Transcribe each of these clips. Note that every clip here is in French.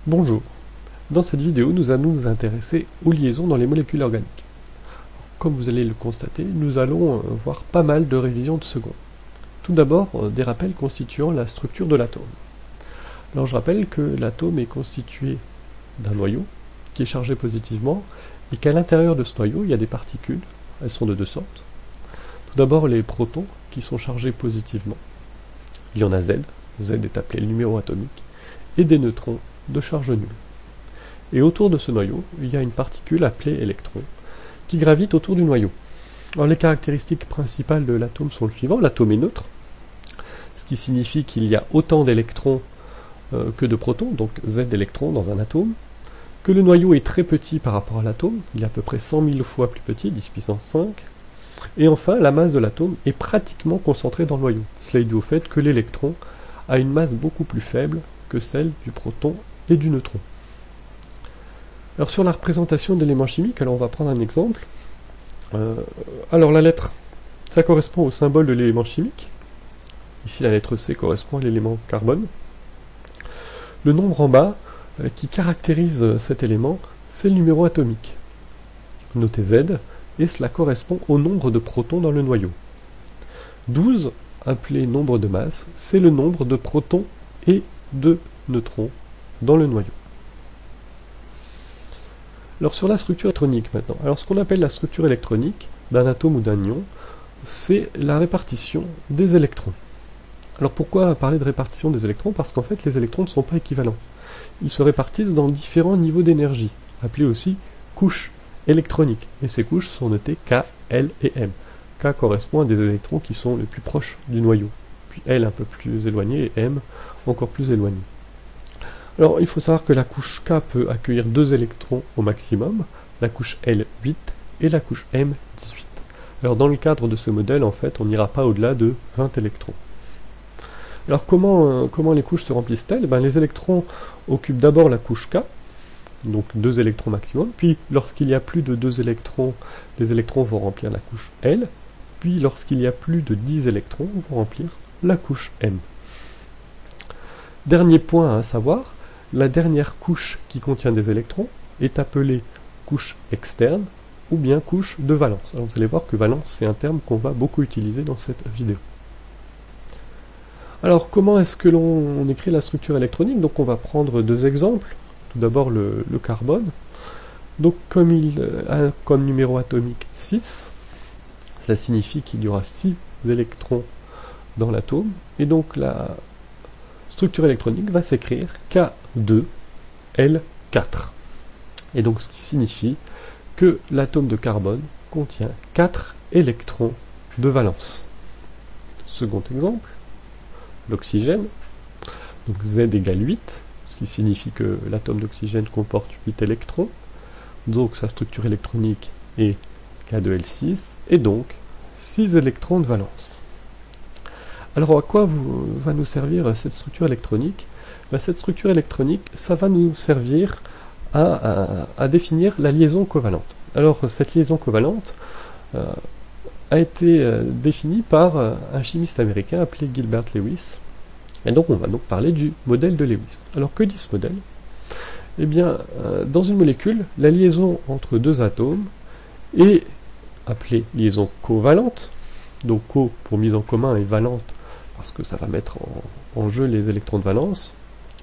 Bonjour, dans cette vidéo nous allons nous intéresser aux liaisons dans les molécules organiques. Comme vous allez le constater, nous allons voir pas mal de révisions de seconde. Tout d'abord, des rappels constituant la structure de l'atome. Alors je rappelle que l'atome est constitué d'un noyau qui est chargé positivement et qu'à l'intérieur de ce noyau il y a des particules, elles sont de deux sortes. Tout d'abord les protons qui sont chargés positivement, il y en a Z, Z est appelé le numéro atomique, et des neutrons de charge nulle. Et autour de ce noyau, il y a une particule appelée électron, qui gravite autour du noyau. Alors les caractéristiques principales de l'atome sont le suivant, l'atome est neutre, ce qui signifie qu'il y a autant d'électrons que de protons, donc Z électrons dans un atome, que le noyau est très petit par rapport à l'atome, il est à peu près 100 000 fois plus petit, 10 puissance 5, et enfin la masse de l'atome est pratiquement concentrée dans le noyau. Cela est dû au fait que l'électron a une masse beaucoup plus faible que celle du proton et du neutron. Alors sur la représentation d'éléments chimiques, alors on va prendre un exemple. Alors la lettre, ça correspond au symbole de l'élément chimique. Ici la lettre C correspond à l'élément carbone. Le nombre en bas qui caractérise cet élément, c'est le numéro atomique. Notez Z, et cela correspond au nombre de protons dans le noyau. 12, appelé nombre de masse, c'est le nombre de protons et de neutrons dans le noyau. Alors sur la structure électronique maintenant. Alors ce qu'on appelle la structure électronique d'un atome ou d'un ion, c'est la répartition des électrons. Alors pourquoi parler de répartition des électrons? Parce qu'en fait les électrons ne sont pas équivalents. Ils se répartissent dans différents niveaux d'énergie, appelés aussi couches électroniques. Et ces couches sont notées K, L et M. K correspond à des électrons qui sont les plus proches du noyau, puis L un peu plus éloigné et M encore plus éloigné. Alors il faut savoir que la couche K peut accueillir 2 électrons au maximum, la couche L 8 et la couche M 18. Alors dans le cadre de ce modèle, en fait, on n'ira pas au-delà de 20 électrons. Alors comment les couches se remplissent-elles? Les électrons occupent d'abord la couche K, donc 2 électrons maximum, puis lorsqu'il y a plus de 2 électrons, les électrons vont remplir la couche L, puis lorsqu'il y a plus de 10 électrons, vont remplir la couche M. Dernier point à savoir, la dernière couche qui contient des électrons est appelée couche externe ou bien couche de valence. Alors vous allez voir que valence c'est un terme qu'on va beaucoup utiliser dans cette vidéo. Alors comment est-ce que l'on écrit la structure électronique? Donc on va prendre 2 exemples. Tout d'abord le carbone. Donc comme il a comme numéro atomique 6, ça signifie qu'il y aura 6 électrons dans l'atome, et donc la structure électronique va s'écrire K2L4. Et donc ce qui signifie que l'atome de carbone contient 4 électrons de valence. Second exemple, l'oxygène. Donc Z égale 8, ce qui signifie que l'atome d'oxygène comporte 8 électrons. Donc sa structure électronique est K2L6, et donc 6 électrons de valence. Alors à quoi va nous servir cette structure électronique? Cette structure électronique, ça va nous servir à définir la liaison covalente. Alors cette liaison covalente a été définie par un chimiste américain appelé Gilbert Lewis. Et donc on va donc parler du modèle de Lewis. Alors que dit ce modèle? Eh bien, dans une molécule, la liaison entre 2 atomes est appelée liaison covalente. Donc co pour mise en commun et valente parce que ça va mettre en jeu les électrons de valence.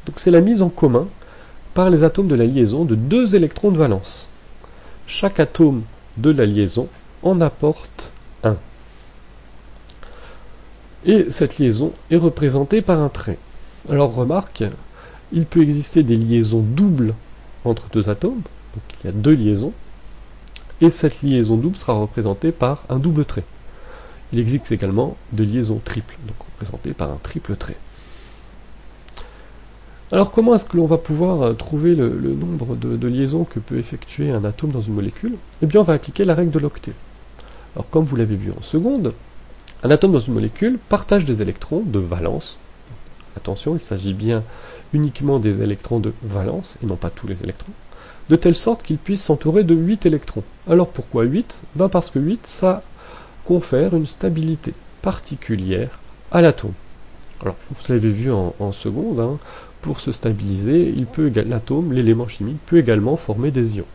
Donc c'est la mise en commun par les atomes de la liaison de 2 électrons de valence. Chaque atome de la liaison en apporte 1. Et cette liaison est représentée par un trait. Alors remarque, il peut exister des liaisons doubles entre 2 atomes, donc il y a 2 liaisons, et cette liaison double sera représentée par un double trait. Il existe également de liaisons triples, donc représentées par un triple trait. Alors comment est-ce que l'on va pouvoir trouver le nombre de liaisons que peut effectuer un atome dans une molécule? Eh bien on va appliquer la règle de l'octet. Alors comme vous l'avez vu en seconde, un atome dans une molécule partage des électrons de valence. Attention, il s'agit bien uniquement des électrons de valence, et non pas tous les électrons, de telle sorte qu'ils puissent s'entourer de 8 électrons. Alors pourquoi 8? Parce que 8, ça confère une stabilité particulière à l'atome. Alors, vous l'avez vu en seconde, hein, pour se stabiliser, l'atome, l'élément chimique, peut également former des ions.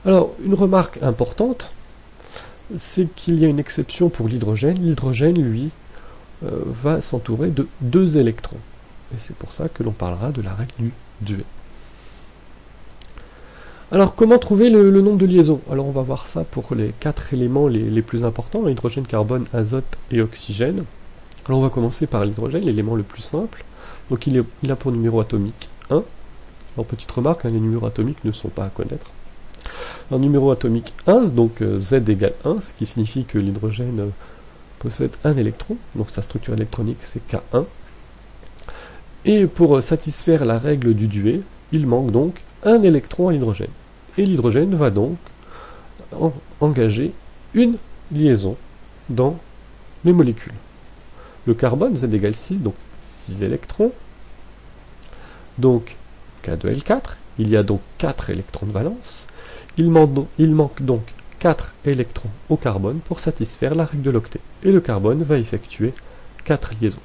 Alors, une remarque importante, c'est qu'il y a une exception pour l'hydrogène. L'hydrogène, lui, va s'entourer de 2 électrons. Et c'est pour ça que l'on parlera de la règle du duvet. Alors, comment trouver le nombre de liaisons? Alors, on va voir ça pour les 4 éléments les plus importants, hydrogène, carbone, azote et oxygène. Alors, on va commencer par l'hydrogène, l'élément le plus simple. Donc, il a pour numéro atomique 1. Alors, petite remarque, hein, les numéros atomiques ne sont pas à connaître. Alors, numéro atomique 1, donc Z égale 1, ce qui signifie que l'hydrogène possède un électron, donc sa structure électronique c'est K1. Et pour satisfaire la règle du duvet, il manque donc un électron à l'hydrogène. Et l'hydrogène va donc engager une liaison dans les molécules. Le carbone, Z égale 6, donc 6 électrons. Donc K2L4, il y a donc 4 électrons de valence. Il manque donc 4 électrons au carbone pour satisfaire la règle de l'octet. Et le carbone va effectuer 4 liaisons.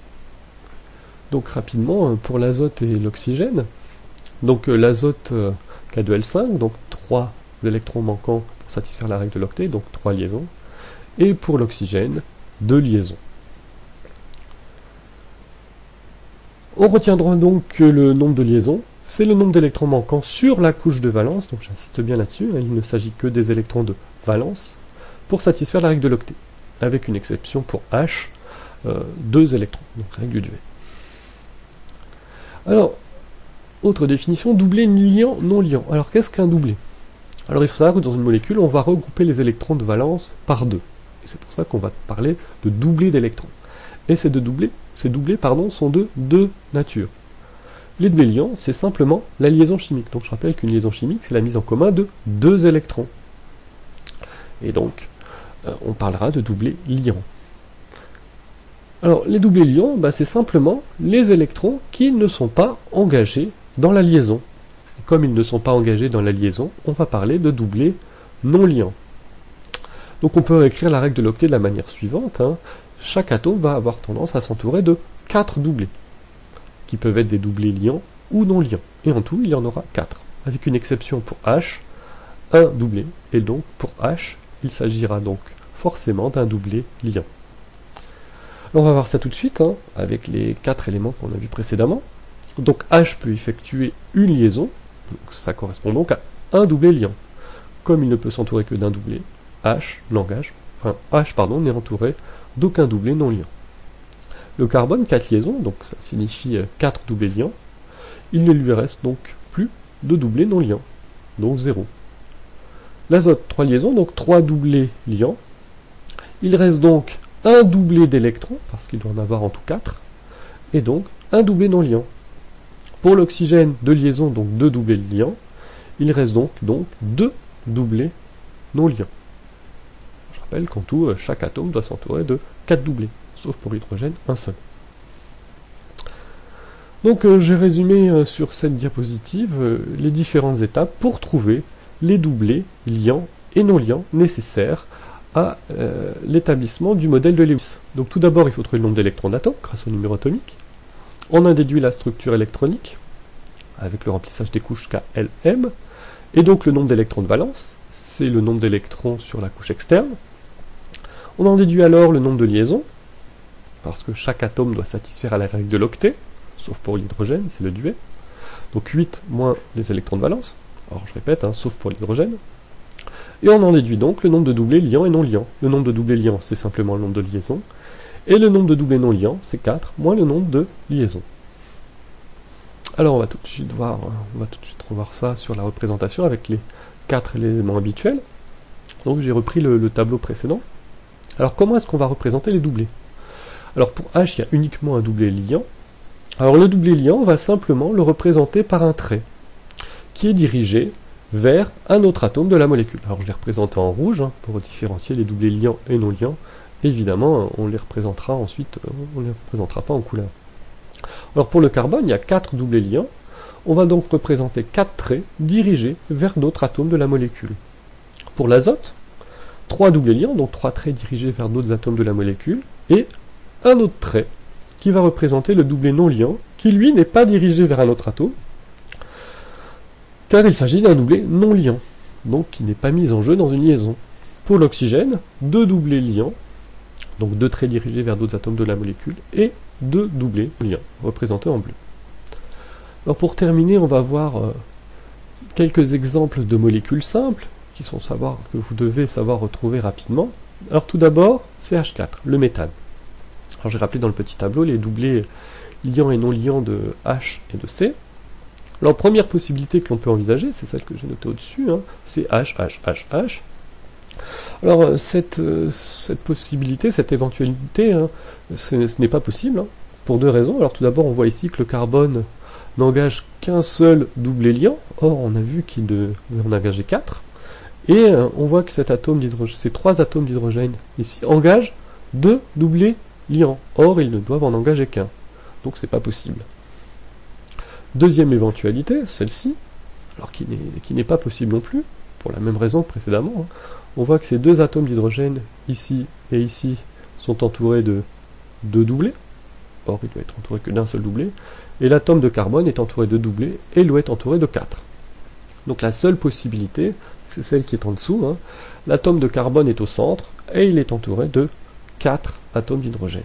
Donc rapidement, pour l'azote et l'oxygène, donc l'azote K2L5, donc 3 électrons manquants pour satisfaire la règle de l'octet, donc 3 liaisons. Et pour l'oxygène, 2 liaisons. On retiendra donc que le nombre de liaisons, c'est le nombre d'électrons manquants sur la couche de valence, donc j'insiste bien là-dessus, hein, il ne s'agit que des électrons de valence, pour satisfaire la règle de l'octet, avec une exception pour H, 2 électrons, donc règle du duvet. Alors, autre définition, doublé liant, non liant. Alors qu'est-ce qu'un doublé? Alors il faut savoir que dans une molécule, on va regrouper les électrons de valence par 2. Et c'est pour ça qu'on va parler de doublé d'électrons. Et ces doublés sont de 2 natures. Les doublés liants, c'est simplement la liaison chimique. Donc je rappelle qu'une liaison chimique, c'est la mise en commun de 2 électrons. Et donc, on parlera de doublé liant. Alors, les doublés liants, c'est simplement les électrons qui ne sont pas engagés dans la liaison. Et comme ils ne sont pas engagés dans la liaison, on va parler de doublés non liants. Donc on peut écrire la règle de l'octet de la manière suivante. Hein. Chaque atome va avoir tendance à s'entourer de 4 doublés, qui peuvent être des doublés liants ou non liants. Et en tout, il y en aura 4, avec une exception pour H, un doublé. Et donc, pour H, il s'agira donc forcément d'un doublé liant. Alors, on va voir ça tout de suite, hein, avec les 4 éléments qu'on a vus précédemment. Donc H peut effectuer une liaison, donc ça correspond donc à un doublé liant. Comme il ne peut s'entourer que d'un doublé, H n'est entouré d'aucun doublé non liant. Le carbone, 4 liaisons, donc ça signifie 4 doublés liants. Il ne lui reste donc plus de doublés non liants, donc 0. L'azote, 3 liaisons, donc 3 doublés liants. Il reste donc un doublé d'électrons, parce qu'il doit en avoir en tout 4, et donc un doublé non liant. Pour l'oxygène, 2 liaisons, donc 2 doublés liants. Il reste donc 2 doublés non liants. Je rappelle qu'en tout, chaque atome doit s'entourer de 4 doublés, sauf pour l'hydrogène, un seul. Donc j'ai résumé sur cette diapositive les différentes étapes pour trouver les doublés liants et non liants nécessaires à l'établissement du modèle de Lewis. Donc tout d'abord, il faut trouver le nombre d'électrons d'atomes grâce au numéro atomique. On a déduit la structure électronique avec le remplissage des couches KLM, et donc le nombre d'électrons de valence, c'est le nombre d'électrons sur la couche externe. On en déduit alors le nombre de liaisons, parce que chaque atome doit satisfaire à la règle de l'octet, sauf pour l'hydrogène, c'est le duvet. Donc 8 moins les électrons de valence, alors je répète, hein, sauf pour l'hydrogène. Et on en déduit donc le nombre de doublés liants et non liants. Le nombre de doublés liants, c'est simplement le nombre de liaisons. Et le nombre de doublés non liants, c'est 4, moins le nombre de liaisons. Alors on va tout de suite revoir ça sur la représentation avec les 4 éléments habituels. Donc j'ai repris le tableau précédent. Alors comment est-ce qu'on va représenter les doublés? Alors pour H, il y a uniquement un doublé liant. Alors le doublé liant, on va simplement le représenter par un trait qui est dirigé vers un autre atome de la molécule. Alors je l'ai représenté en rouge hein, pour différencier les doublés liants et non liants. Évidemment, on les représentera ensuite, on ne les représentera pas en couleur. Alors pour le carbone, il y a 4 doublés liants. On va donc représenter 4 traits dirigés vers d'autres atomes de la molécule. Pour l'azote, 3 doublés liants, donc 3 traits dirigés vers d'autres atomes de la molécule, et un autre trait qui va représenter le doublé non liant, qui lui n'est pas dirigé vers un autre atome, car il s'agit d'un doublé non liant, donc qui n'est pas mis en jeu dans une liaison. Pour l'oxygène, 2 doublés liants, donc 2 traits dirigés vers d'autres atomes de la molécule, et 2 doublés liants, représentés en bleu. Alors pour terminer, on va voir quelques exemples de molécules simples, que vous devez savoir retrouver rapidement. Alors tout d'abord, CH4, le méthane. Alors j'ai rappelé dans le petit tableau les doublés liants et non liants de H et de C. Alors première possibilité que l'on peut envisager, c'est celle que j'ai notée au-dessus, c'est H, H, H, H. Alors cette possibilité, cette éventualité, ce n'est pas possible, pour 2 raisons. Alors tout d'abord, on voit ici que le carbone n'engage qu'un seul doublé liant, or on a vu qu'il devait en engager 4, et on voit que ces 3 atomes d'hydrogène ici engagent 2 doublés liants, or ils ne doivent en engager qu'un, donc c'est pas possible. Deuxième éventualité, celle-ci, alors qui n'est pas possible non plus, pour la même raison que précédemment, on voit que ces 2 atomes d'hydrogène, ici et ici, sont entourés de 2 doublés, or il doit être entouré que d'un seul doublé, et l'atome de carbone est entouré de doublés, et il doit être entouré de 4. Donc la seule possibilité, c'est celle qui est en dessous, l'atome de carbone est au centre, et il est entouré de 4 atomes d'hydrogène.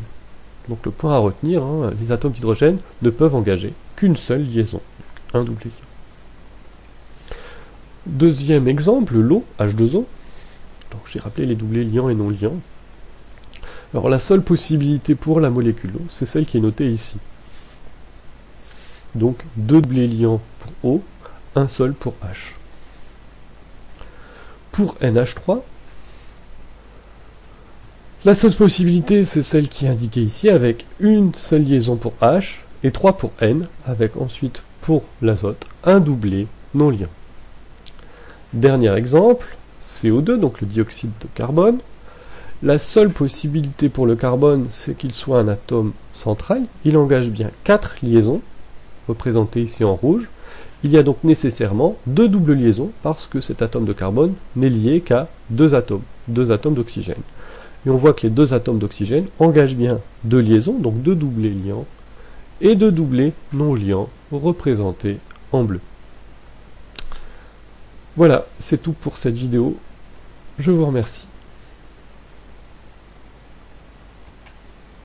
Donc le point à retenir, les atomes d'hydrogène ne peuvent engager qu'une seule liaison, un doublé liant. Deuxième exemple, l'eau, H2O. Donc j'ai rappelé les doublés liants et non liants. Alors la seule possibilité pour la molécule eau, c'est celle qui est notée ici. Donc 2 doublés liants pour O, un seul pour H. Pour NH3, la seule possibilité, c'est celle qui est indiquée ici, avec une seule liaison pour H et 3 pour N, avec ensuite pour l'azote un doublé non liant. Dernier exemple, CO2, donc le dioxyde de carbone. La seule possibilité pour le carbone, c'est qu'il soit un atome central. Il engage bien 4 liaisons, représentées ici en rouge. Il y a donc nécessairement 2 doubles liaisons, parce que cet atome de carbone n'est lié qu'à 2 atomes d'oxygène. Et on voit que les 2 atomes d'oxygène engagent bien 2 liaisons, donc 2 doublés liants, et 2 doublés non liants, représentés en bleu. Voilà, c'est tout pour cette vidéo. Je vous remercie.